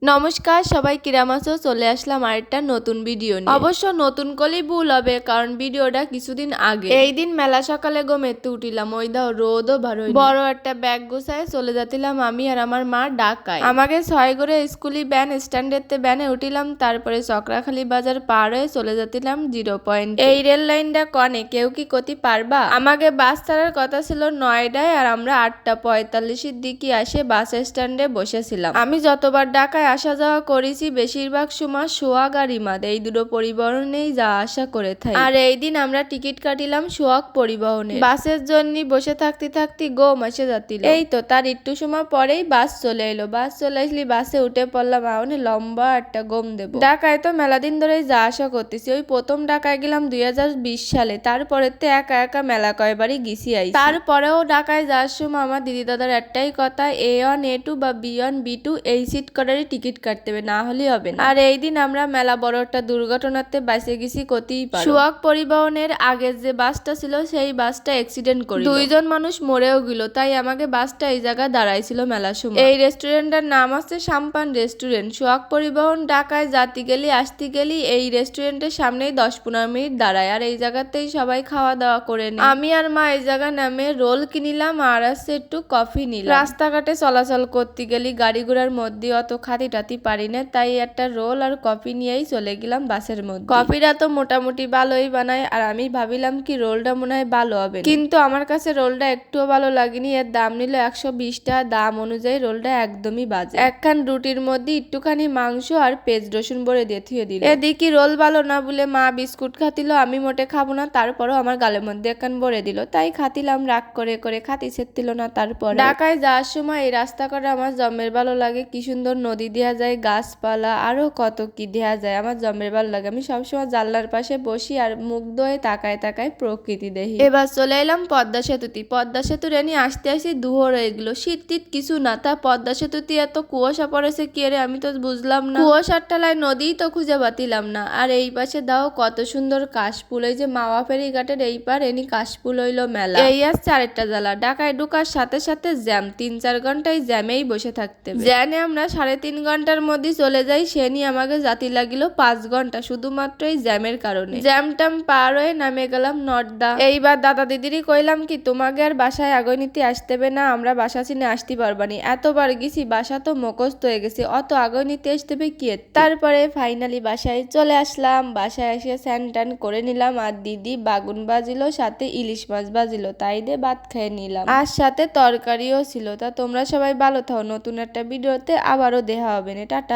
নমস্কার সবাই কিরাম আছো? চলে আসলাম আরেকটা নতুন ভিডিও নিয়ে। অবশ্য নতুন করলেই ভুল হবে, কারণ ভিডিওটা কিছুদিন আগে। এই দিন মেলা সকালে ঘুমেতে উঠিলাম, ওই দাও রোদও ভালো, বড় একটা ব্যাগ গুছায় চলে যাচ্ছিলাম আমি আর আমার মা ঢাকায়। আমাকে 6 করে স্কুলি ভ্যান স্ট্যান্ডেতে ভ্যানে উঠিলাম, তারপরে চক্রাখালী বাজার পার হয়ে চলে যাচ্ছিলাম 0 পয়েন্ট। এই রেল লাইনটা কনে কেউ কি কতি পারবা? আমাকে বাস ছাড়ার কথা ছিল 9টায়, আর আমরা 8:45-এর দিকে আসে বাস স্ট্যান্ডে বসেছিলাম। আমি যতবার ঢাকায় আসা যাওয়া করেছি বেশিরভাগ সময় সোহাগ আর ইমাদ, এই দুটো পরিবহনেই যাওয়া আসা করে থাকি। আর এই দিন আমরা টিকিট কাটিলাম সোহাগ পরিবহনে। বাসের জন্য বসে থাকতে থাকতে গম এসে যাচ্ছিল। এই তো তার একটু সময় পরেই বাস চলে এলো। বাস চলে আসলে বাসে উঠে পড়লাম, আউনে লম্বা একটা গম দেবো। ঢাকায় তো মেলা দিন ধরেই যাওয়া আসা করতেছি। ওই প্রথম ঢাকায় গেলাম 2020 সালে, তারপরে তো একা একা মেলা কয়বারই গেছি আইছি। তারপরেও ঢাকায় যাওয়ার সময় আমার দিদি দাদার একটাই কথা, A1 A2 বা B1 B2 এই সিট কটারই টিকিট কাটতে হবে, না হলে হবে না। আর এই দিন আমরা মেলা বড় একটা দুর্ঘটনাতে বাঁচে গেছি কতেই পারো। সোহাগ পরিবহনের আগের যে বাসটা ছিল সেই বাসটা অ্যাক্সিডেন্ট করে 2জন মানুষ মরেও গেল, তাই আমাকে বাসটা এই জায়গায় দাঁড়াইছিল মেলার সময়। এই রেস্টুরেন্টের নাম আছে সাম্পান রেস্টুরেন্ট। সোহাগ পরিবহন ঢাকায় যাতে গেলি আসতে গেলি এই রেস্টুরেন্টের সামনেই 10-15 মিনিট দাঁড়ায়, আর এই জায়গাতেই সবাই খাওয়া দাওয়া করে নেয়। আমি আর মা এই জায়গায় নামে রোল কিনিলাম আর আছে একটু কফি নিলাম। রাস্তাঘাটে চলাচল করতে গেলি গাড়ি ঘোড়ার মধ্যে অত খাতি টাতি পারি না, তাই একটা রোল আর কফি নিয়েই চলে গেলাম বাসের মধ্যে। কফিটা তো মোটামুটি ভালোই বানায়, আর আমি ভাবিলাম কি রোলটা মনে হয় ভালো হবে, কিন্তু আমার কাছে রোলটা একটুও ভালো লাগেনি। এর দাম নিল 120 টাকা। দাম অনুযায়ী রোলটা একদমই বাজে। একখান রুটির মধ্যে একটুখানি মাংস আর পেঁয়াজ রসুন ভরে দিয়ে থুয়ে দিল। এদিকে রোল ভালো না বলে মা বিস্কুট খাতিল, আমি মোটে খাবো না, তারপরও আমার গালের মধ্যে একখান ভরে দিল, তাই খাতিলাম। রাগ করে করে খাতি ছেড়ছিল না। তারপর ঢাকায় যাওয়ার সময় এই রাস্তা করে আমার জমের ভালো লাগে, কি সুন্দর নদী দেয়া যায়, গাছপালা আরো কত কি দেয়া যায়, আমার জমের ভালো লাগে। আমি সবসময় জানলার পাশে বসি আর মুগ্ধ হয়ে তাকায় তাকায় প্রকৃতি দেখি। এবার চলে এলাম পদ্মা সেতুতে। পদ্মা সেতুর এনে আসতে আসি দুহর হয়ে গেলো। শীত টিত কিছু না, তা পদ্মা সেতুতে এত কুয়াশা পড়েছে কি রে, আমি তো বুঝলাম না। কুয়াশার ঠালায় নদী তো খুঁজে পাতিলাম না। আর এই পাশে দাও কত সুন্দর কাশফুল, এই যে মাওয়া ফেরি ঘাটের এই পার এনি কাশফুল হইলো মেলা। এই আসছে আরেকটা জ্বালা, ঢাকায় ঢুকার সাথে সাথে জ্যাম, 3-4 ঘন্টায় জ্যামেই বসে থাকতে। জ্যানে আমরা 3.5 ঘন্টার মধ্যে চলে যাই, সে নিয়ে আমাকে জাতি লাগিল 5 ঘন্টা শুধুমাত্র এই জ্যামের কারণে। জ্যাম টাম পার হয়ে নামে গেলাম নর্দা। এইবার দাদা দিদিরই কইলাম কি তোমাকে আর বাসায় আগে নিতে আসতে হবে না, আমরা বাসা চিনে আসতে পারবানি, এতবার গেছি বাসা তো মুখস্থ হয়ে গেছে, অত আগে নিতে আসতে হবে কি। তারপরে ফাইনালি বাসায় চলে আসলাম। বাসায় এসে স্যান ট্যান করে নিলাম, আর দিদি বাগুন বাজিল, সাথে ইলিশ মাছ বাজিল, তাই দিয়ে ভাত খেয়ে নিলাম, আর সাথে তরকারিও ছিল। তা তোমরা সবাই ভালো থাও, নতুন একটা ভিডিওতে আবারও দেখা হবে না। টাটা।